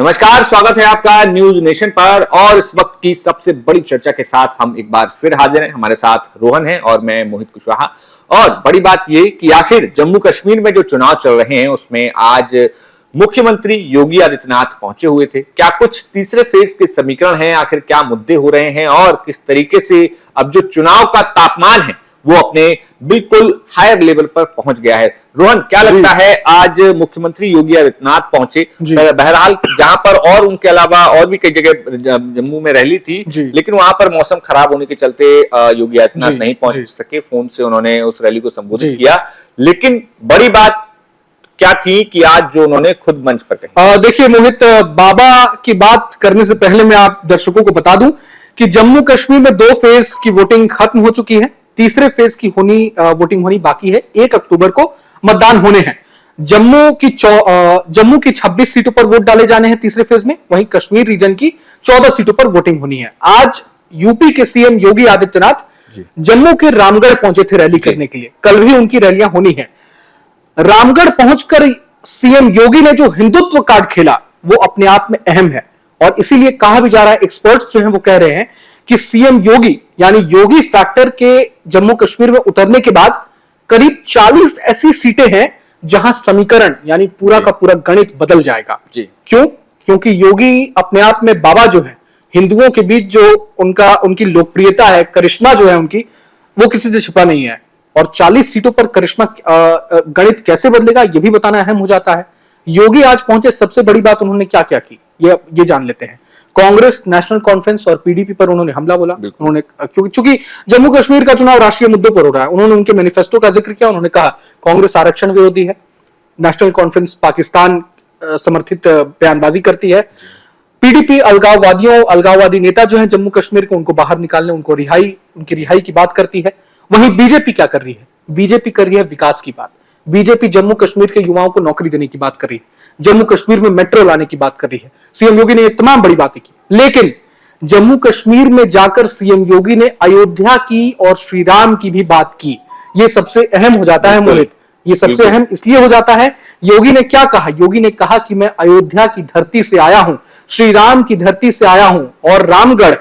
नमस्कार, स्वागत है आपका न्यूज नेशन पर। और इस वक्त की सबसे बड़ी चर्चा के साथ हम एक बार फिर हाजिर हैं। हमारे साथ रोहन है और मैं मोहित कुशवाहा। और बड़ी बात ये कि आखिर जम्मू कश्मीर में जो चुनाव चल रहे हैं उसमें आज मुख्यमंत्री योगी आदित्यनाथ पहुंचे हुए थे। क्या कुछ तीसरे फेज के समीकरण हैं, आखिर क्या मुद्दे हो रहे हैं और किस तरीके से अब जो चुनाव का तापमान है वो अपने बिल्कुल हायर लेवल पर पहुंच गया है। रोहन, क्या लगता है आज मुख्यमंत्री योगी आदित्यनाथ पहुंचे? बहरहाल जहां पर और उनके अलावा और भी कई जगह जम्मू में रैली थी, लेकिन वहां पर मौसम खराब होने के चलते योगी आदित्यनाथ नहीं पहुंच सके। फोन से उन्होंने उस रैली को संबोधित किया, लेकिन बड़ी बात क्या थी कि आज जो उन्होंने खुद मंच पर कही। देखिए मोहित, बाबा की बात करने से पहले मैं आप दर्शकों को बता दूं कि जम्मू कश्मीर में 2 फेज की वोटिंग खत्म हो चुकी है। तीसरे फेज की वोटिंग होनी बाकी है। 1 अक्टूबर को मतदान होने हैं। जम्मू की 26 सीटों पर वोट डाले जाने हैं तीसरे फेज में। वहीं कश्मीर रीजन की 14 सीटों पर वोटिंग होनी है। आज यूपी के सीएम योगी आदित्यनाथ जम्मू के रामगढ़ पहुंचे थे रैली करने के लिए। कल भी उनकी रैलियां होनी है। रामगढ़ पहुंचकर सीएम योगी ने जो हिंदुत्व कार्ड खेला वो अपने आप में अहम है। और इसीलिए कहा भी जा रहा है, एक्सपर्ट्स जो हैं वो कह रहे हैं कि सीएम योगी यानी योगी फैक्टर के जम्मू कश्मीर में उतरने के बाद करीब 40 ऐसी सीटें हैं जहां समीकरण यानी पूरा का पूरा गणित बदल जाएगा। क्यों? क्योंकि योगी अपने आप में बाबा जो है, हिंदुओं के बीच जो उनकी लोकप्रियता है, करिश्मा जो है उनकी, वो किसी से छिपा नहीं है। और 40 सीटों पर करिश्मा गणित कैसे बदलेगा ये भी बताना अहम हो जाता है। योगी आज पहुंचे, सबसे बड़ी बात उन्होंने क्या क्या की ये जान लेते हैं। कांग्रेस, नेशनल कॉन्फ्रेंस और पीडीपी पर उन्होंने हमला बोला। उन्होंने क्योंकि जम्मू कश्मीर का चुनाव राष्ट्रीय मुद्दों पर हो रहा है, उन्होंने उनके मैनिफेस्टो का जिक्र किया। उन्होंने कहा कांग्रेस आरक्षण विरोधी है, नेशनल कॉन्फ्रेंस पाकिस्तान समर्थित बयानबाजी करती है, पीडीपी अलगाववादी नेता जो है जम्मू कश्मीर को, उनको बाहर निकालने, उनकी रिहाई की बात करती है। वहीं बीजेपी क्या कर रही है? बीजेपी कर रही है विकास की बात। बीजेपी जम्मू कश्मीर के युवाओं को नौकरी देने की बात कर रही है, जम्मू कश्मीर में मेट्रो लाने की बात कर रही है। सीएम योगी ने ये तमाम बड़ी बातें की, लेकिन जम्मू कश्मीर में जाकर सीएम योगी ने अयोध्या की और श्री राम की भी बात की। ये सबसे अहम हो जाता है मोहित। ये सबसे अहम इसलिए हो जाता है, योगी ने क्या कहा? योगी ने कहा कि मैं अयोध्या की धरती से आया हूं, श्री राम की धरती से आया हूं, और रामगढ़,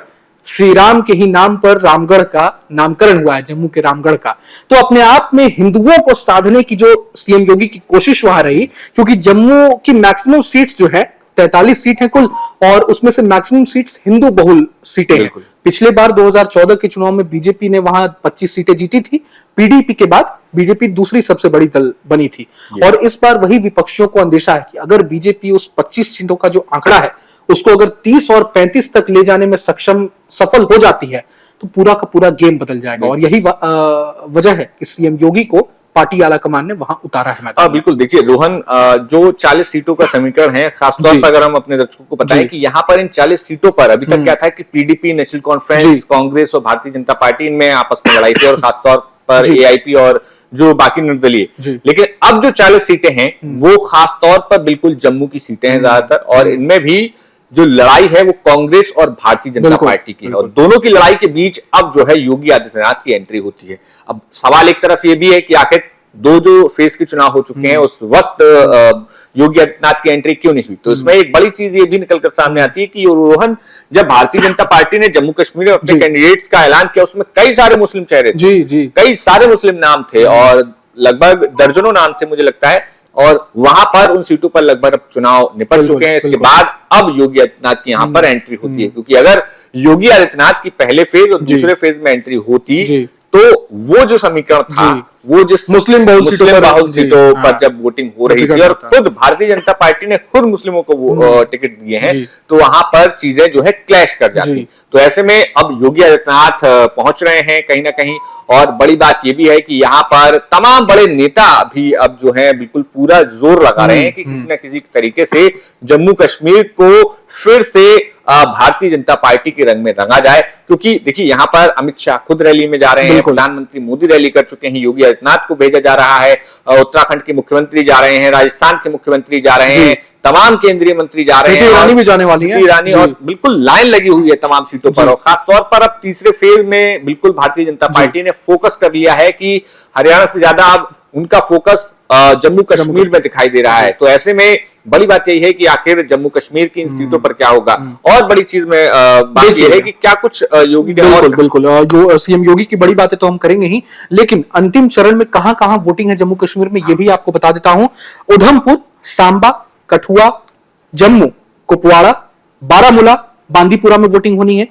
श्री राम के ही नाम पर रामगढ़ का नामकरण हुआ है, जम्मू के रामगढ़ का। तो अपने आप में हिंदुओं को साधने की जो सीएम योगी की कोशिश वहां रही, क्योंकि जम्मू की मैक्सिमम सीट्स जो है 43 सीट है कुल, और उसमें से मैक्सिमम सीट्स हिंदू बहुल सीटें हैं। पिछले बार 2014 के चुनाव में बीजेपी ने वहां 25 सीटें जीती थी। पीडीपी के बाद बीजेपी दूसरी सबसे बड़ी दल बनी थी। और इस बार वही विपक्षियों को अंदेशा है कि अगर बीजेपी उस 25 सीटों का जो आंकड़ा है उसको अगर 30 और 35 तक ले जाने में सफल हो जाती है तो पूरा का पूरा गेम बदल जाएगा। और यही वजह है कि सीएम योगी को पार्टी आला कमान ने वहां उतारा है। बिल्कुल, देखिए रोहन, जो 40 सीटों का समीकरण है, खासतौर पर अगर हम अपने दर्शकों को बताएं कि यहाँ पर इन 40 सीटों पर अभी तक क्या था कि पीडीपी, नेशनल कॉन्फ्रेंस, कांग्रेस और भारतीय जनता पार्टी इनमें आपस में लड़ाई थी, और खासतौर पर एआईपी और जो बाकी निर्दलीय। लेकिन अब जो 40 सीटें हैं वो खासतौर पर बिल्कुल जम्मू की सीटें हैं ज्यादातर, और इनमें भी जो लड़ाई है वो कांग्रेस और भारतीय जनता पार्टी की है। और दोनों की लड़ाई के बीच अब जो है योगी आदित्यनाथ की एंट्री होती है। अब सवाल एक तरफ ये भी है कि आखिर 2 जो फेज के चुनाव हो चुके हैं उस वक्त योगी आदित्यनाथ की एंट्री क्यों नहीं हुई? तो इसमें एक बड़ी चीज ये भी निकलकर सामने आती है कि रोहन, जब भारतीय जनता पार्टी ने जम्मू कश्मीर में अपने कैंडिडेट्स का ऐलान किया उसमें कई सारे मुस्लिम चेहरे थे, कई सारे मुस्लिम नाम थे, और लगभग दर्जनों नाम थे मुझे लगता है। और वहां पर उन सीटों पर लगभग अब चुनाव निपट चुके हैं। इसके बाद अब योगी आदित्यनाथ की यहां पर एंट्री होती है, क्योंकि अगर योगी आदित्यनाथ की पहले फेज और दूसरे फेज में एंट्री होती तो वो जो समीकरण था, वो जिस मुस्लिम बहुल सीटों पर जब वोटिंग हो रही थी और खुद भारतीय जनता पार्टी ने खुद मुस्लिमों को टिकट दिए हैं, तो वहां पर चीजें जो है क्लैश कर जाती। तो ऐसे में अब योगी आदित्यनाथ पहुंच रहे हैं कहीं ना कहीं। और बड़ी बात यह भी है कि यहाँ पर तमाम बड़े नेता भी अब जो है बिल्कुल पूरा जोर लगा रहे हैं कि किसी न किसी तरीके से जम्मू कश्मीर को फिर से भारतीय जनता पार्टी के रंग में रंगा जाए। क्योंकि देखिए यहाँ पर अमित शाह खुद रैली में जा रहे हैं, प्रधानमंत्री मोदी रैली कर चुके हैं, योगी आदित्यनाथ को भेजा जा रहा है, उत्तराखंड के मुख्यमंत्री जा रहे हैं, राजस्थान के मुख्यमंत्री जा रहे हैं, तमाम केंद्रीय मंत्री जा रहे हैं, ईरानी भी जाने वाली है, ईरानी, और बिल्कुल लाइन लगी हुई है तमाम सीटों पर। और खासतौर पर अब तीसरे फेज में बिल्कुल भारतीय जनता पार्टी ने फोकस कर लिया है कि हरियाणा से ज्यादा अब उनका फोकस जम्मू कश्मीर में दिखाई दे रहा है। तो ऐसे में बड़ी बात यही है कि आखिर जम्मू कश्मीर की इन सीटों पर क्या होगा। और बड़ी चीज में बात यह है कि क्या कुछ योगी ने और बिल्कुल सीएम योगी की बड़ी बातें तो हम करेंगे ही, लेकिन अंतिम चरण में कहां कहां वोटिंग है जम्मू कश्मीर में ये भी आपको बता देता हूं। उधमपुर, सांबा, कठुआ, जम्मू, कुपवाड़ा, बारामूला, बांदीपुरा में वोटिंग होनी है।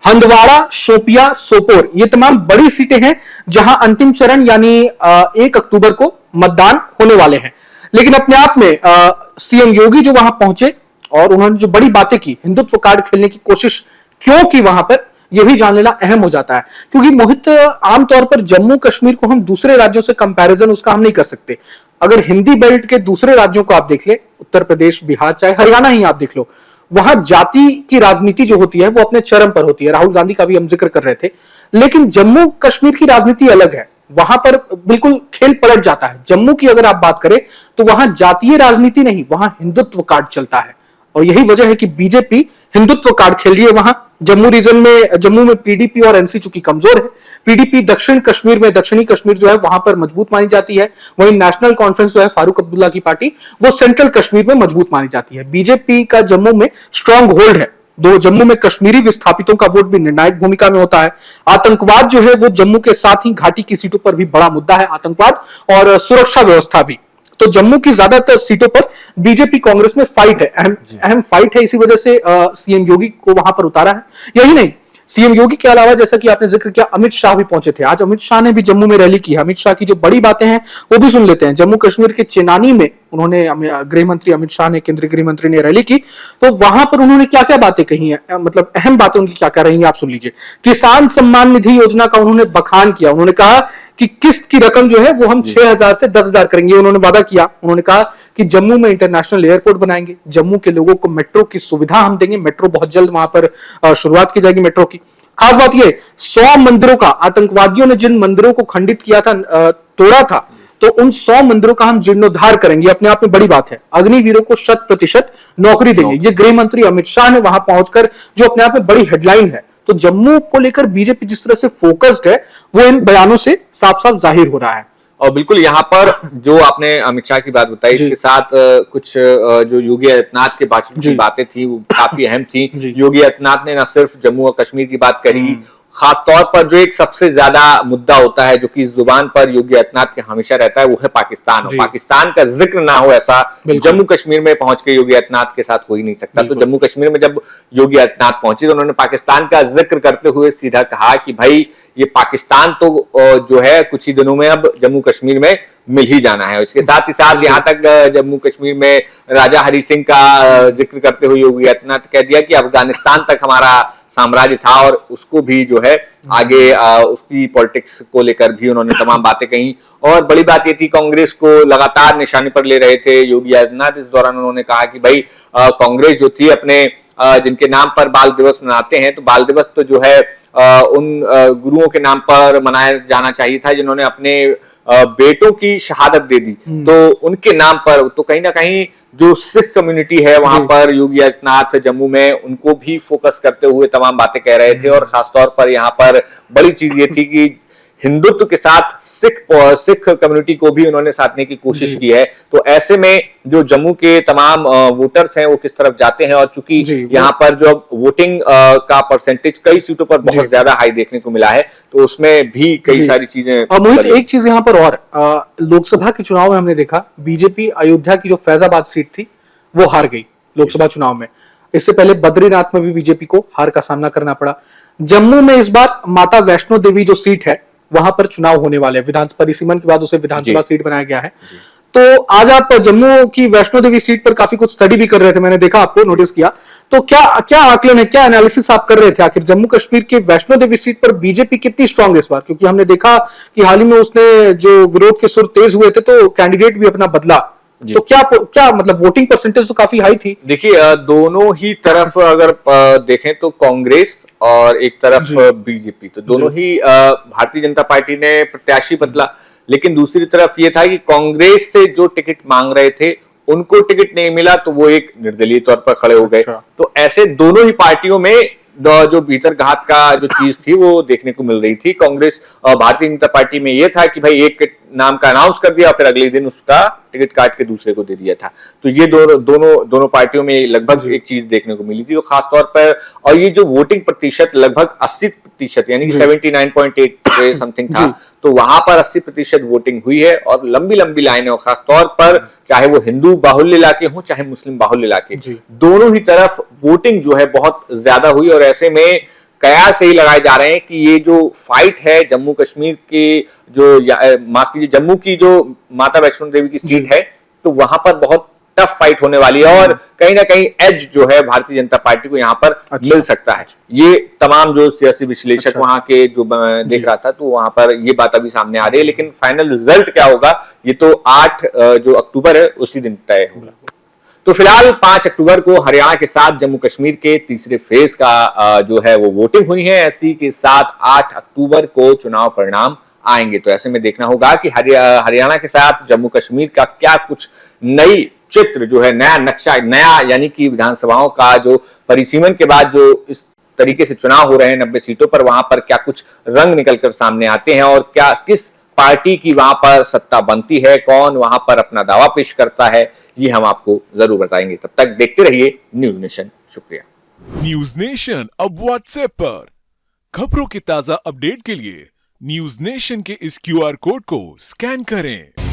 हंदवाड़ा, शोपिया, सोपोर, ये तमाम बड़ी सीटें हैं जहां अंतिम चरण यानी 1 अक्टूबर को मतदान होने वाले हैं। लेकिन अपने आप में सीएम योगी जो वहां पहुंचे और उन्होंने जो बड़ी बातें की, हिंदुत्व कार्ड खेलने की कोशिश क्यों की वहां पर, यह भी जान लेना अहम हो जाता है। क्योंकि मोहित, आमतौर पर जम्मू कश्मीर को हम दूसरे राज्यों से कंपैरिजन उसका हम नहीं कर सकते। अगर हिंदी बेल्ट के दूसरे राज्यों को आप देख ले, उत्तर प्रदेश, बिहार, चाहे हरियाणा ही आप देख लो, वहां जाति की राजनीति जो होती है वो अपने चरम पर होती है। राहुल गांधी का भी हम जिक्र कर रहे थे। लेकिन जम्मू कश्मीर की राजनीति अलग है, वहां पर बिल्कुल खेल पलट जाता है। जम्मू की अगर आप बात करें तो वहां जातीय राजनीति नहीं, वहां हिंदुत्व कार्ड चलता है। और यही वजह है कि बीजेपी हिंदुत्व कार्ड खेल रही है वहां जम्मू रीजन में। जम्मू में पीडीपी और एनसी चूंकि कमजोर है, पीडीपी दक्षिण कश्मीर में, दक्षिणी कश्मीर जो है वहां पर मजबूत मानी जाती है। वहीं नेशनल कॉन्फ्रेंस जो है फारूक अब्दुल्ला की पार्टी, वो सेंट्रल कश्मीर में मजबूत मानी जाती है। बीजेपी का जम्मू में स्ट्रांग होल्ड है। दो जम्मू में कश्मीरी विस्थापितों का वोट भी निर्णायक भूमिका में होता है। आतंकवाद जो है वो जम्मू के साथ ही घाटी की सीटों पर भी बड़ा मुद्दा है, आतंकवाद और सुरक्षा व्यवस्था भी। तो जम्मू की ज्यादातर सीटों पर बीजेपी कांग्रेस में फाइट है, अहम फाइट है। इसी वजह से सीएम योगी को वहां पर उतारा है। यही नहीं, सीएम योगी के अलावा जैसा कि आपने जिक्र किया, अमित शाह भी पहुंचे थे। आज अमित शाह ने भी जम्मू में रैली की है। अमित शाह की जो बड़ी बातें हैं वो भी सुन लेते हैं। जम्मू कश्मीर के चेनानी में उन्होंने, गृह मंत्री अमित शाह ने, केंद्रीय गृह मंत्री ने रैली की। तो वहां पर उन्होंने क्या क्या बातें कही हैं, मतलब अहम बातें उनकी क्या क्या रही हैं, आप सुन लीजिए। किसान सम्मान निधि योजना का उन्होंने बखान किया। उन्होंने कहा कि किस्त की रकम जो है वो हम 6,000 से 10,000 करेंगे, उन्होंने वादा किया। उन्होंने कहा कि जम्मू में इंटरनेशनल एयरपोर्ट बनाएंगे, जम्मू के लोगों को मेट्रो की सुविधा हम देंगे, मेट्रो बहुत जल्द वहां पर शुरुआत की जाएगी मेट्रो की। खास बात यह, 100 मंदिरों का, आतंकवादियों ने जिन मंदिरों को खंडित किया था, तोड़ा था, तो उन 100 मंदिरों का हम जीर्णोद्धार करेंगे। अपने आप में बड़ी बात है। अग्निवीरों को 100% नौकरी देंगे। ये गृह मंत्री अमित शाह ने वहां पहुंचकर, जो अपने आप में बड़ी हेडलाइन है। तो जम्मू को लेकर बीजेपी जिस तरह से फोकस्ड है वो इन बयानों से साफ साफ जाहिर हो रहा है। और बिल्कुल यहाँ पर जो आपने अमित शाह की बात बताई, इसके साथ कुछ जो योगी आदित्यनाथ के भाषण की बातें थी वो काफी अहम थी। योगी आदित्यनाथ ने न सिर्फ जम्मू और कश्मीर की बात करी, खास तौर पर जो एक सबसे ज्यादा मुद्दा होता है जो कि इस जुबान पर योगी आदित्यनाथ के हमेशा रहता है, वो है पाकिस्तान। और पाकिस्तान का जिक्र ना हो ऐसा जम्मू कश्मीर में पहुंच के योगी आदित्यनाथ के साथ हो ही नहीं सकता। तो जम्मू कश्मीर में जब योगी आदित्यनाथ पहुंचे तो उन्होंने पाकिस्तान का जिक्र करते हुए सीधा कहा कि भाई ये पाकिस्तान तो जो है कुछ ही दिनों में अब जम्मू कश्मीर में मिल ही जाना है। इसके साथ ही साथ यहाँ तक जम्मू कश्मीर में राजा हरि सिंह का जिक्र करते हुए योगी आदित्यनाथ कह दिया कि अफगानिस्तान तक हमारा साम्राज्य था और उसको भी जो है आगे उसकी पॉलिटिक्स को लेकर भी उन्होंने तमाम बातें कही। और बड़ी बात ये थी, कांग्रेस को लगातार निशाने पर ले रहे थे योगी आदित्यनाथ। इस दौरान उन्होंने कहा कि भाई कांग्रेस जो थी अपने जिनके नाम पर बाल दिवस मनाते हैं, तो बाल दिवस तो जो है उन गुरुओं के नाम पर मनाया जाना चाहिए था जिन्होंने अपने बेटों की शहादत दे दी। तो उनके नाम पर तो कहीं ना कहीं जो सिख कम्युनिटी है वहां पर योगी आदित्यनाथ जम्मू में उनको भी फोकस करते हुए तमाम बातें कह रहे थे। और खासतौर पर यहाँ पर बड़ी चीज ये थी कि हिंदुत्व के साथ सिख कम्युनिटी को भी उन्होंने साधने की कोशिश की है। तो ऐसे में जो जम्मू के तमाम वोटर्स हैं वो किस तरफ जाते हैं, और चूंकि यहाँ पर जो वोटिंग का परसेंटेज कई सीटों पर बहुत ज्यादा हाई देखने को मिला है, तो उसमें भी कई सारी चीजें। मोहित, एक चीज यहाँ पर और, लोकसभा के चुनाव में हमने देखा बीजेपी अयोध्या की जो फैजाबाद सीट थी वो हार गई लोकसभा चुनाव में। इससे पहले बद्रीनाथ में भी बीजेपी को हार का सामना करना पड़ा। जम्मू में इस बार माता वैष्णो देवी जो सीट है वहां पर चुनाव होने वाले हैं। विधान परिसीमन के बाद उसे विधानसभा सीट बनाया गया है। तो आज आप जम्मू की वैष्णो देवी सीट पर काफी कुछ स्टडी भी कर रहे थे, मैंने देखा, आपको नोटिस किया। तो क्या क्या आकलन है, क्या एनालिसिस आप कर रहे थे, आखिर जम्मू कश्मीर के वैष्णो देवी सीट पर बीजेपी कितनी स्ट्रांग है इस बार? क्योंकि हमने देखा कि हाल ही में उसने जो विरोध के सुर तेज हुए थे तो कैंडिडेट भी अपना बदला। तो क्या मतलब वोटिंग परसेंटेज तो काफी हाई थी। देखिए, दोनों ही तरफ अगर देखें तो कांग्रेस और एक तरफ बीजेपी, तो दोनों ही भारतीय जनता पार्टी ने प्रत्याशी बदला। लेकिन दूसरी तरफ ये था कि कांग्रेस से जो टिकट मांग रहे थे उनको टिकट नहीं मिला, तो वो एक निर्दलीय तौर पर खड़े हो गए। तो ऐसे दोनों ही पार्टियों में जो भीतर घात का जो चीज थी वो देखने को मिल रही थी। कांग्रेस और भारतीय जनता पार्टी में ये था कि भाई एक नाम का अनाउंस कर दिया, फिर अगले दिन उसका टिकट काट के दूसरे को दे दिया था। तो ये दोनों पार्टियों में लगभग एक चीज देखने को मिली थी, खासतौर पर। और ये जो वोटिंग प्रतिशत लगभग 80% यानी कि 79.8 समथिंग था, तो वहां पर 80% वोटिंग हुई है और लंबी लंबी लाइनें, और खासतौर पर चाहे वो हिंदू बाहुल्य इलाके हों चाहे मुस्लिम बाहुल्य इलाके, दोनों ही तरफ वोटिंग जो है बहुत ज्यादा हुई। और ऐसे में कयास यही लगाए जा रहे हैं कि ये जो फाइट है जम्मू कश्मीर के माफ कीजिए जम्मू की जो माता वैष्णो देवी की सीट है, तो वहां पर बहुत टफ फाइट होने वाली है और कहीं ना कहीं एज जो है भारतीय जनता पार्टी को यहां पर मिल सकता है। ये तमाम जो सियासी विश्लेषक वहां के जो देख रहा था, तो वहां पर ये बात अभी सामने आ रही है। लेकिन फाइनल रिजल्ट क्या होगा ये तो 8 जो अक्टूबर है उसी दिन तय होगा। तो फिलहाल 5 अक्टूबर को हरियाणा के साथ जम्मू कश्मीर के तीसरे फेज का जो है वो वोटिंग हुई है। इसी के साथ 8 अक्टूबर को चुनाव परिणाम आएंगे। तो ऐसे में देखना होगा कि हरियाणा के साथ जम्मू कश्मीर का क्या कुछ नई चित्र जो है, नया नक्शा, नया यानी कि विधानसभाओं का जो परिसीमन के बाद जो इस तरीके से चुनाव हो रहे हैं 90 सीटों पर, वहां पर क्या कुछ रंग निकलकर सामने आते हैं और क्या किस पार्टी की वहां पर सत्ता बनती है, कौन वहां पर अपना दावा पेश करता है, ये हम आपको जरूर बताएंगे। तब तक देखते रहिए न्यूज नेशन। शुक्रिया। न्यूज नेशन अब व्हाट्सएप पर खबरों की ताजा अपडेट के लिए न्यूज नेशन के इस QR कोड को स्कैन करें।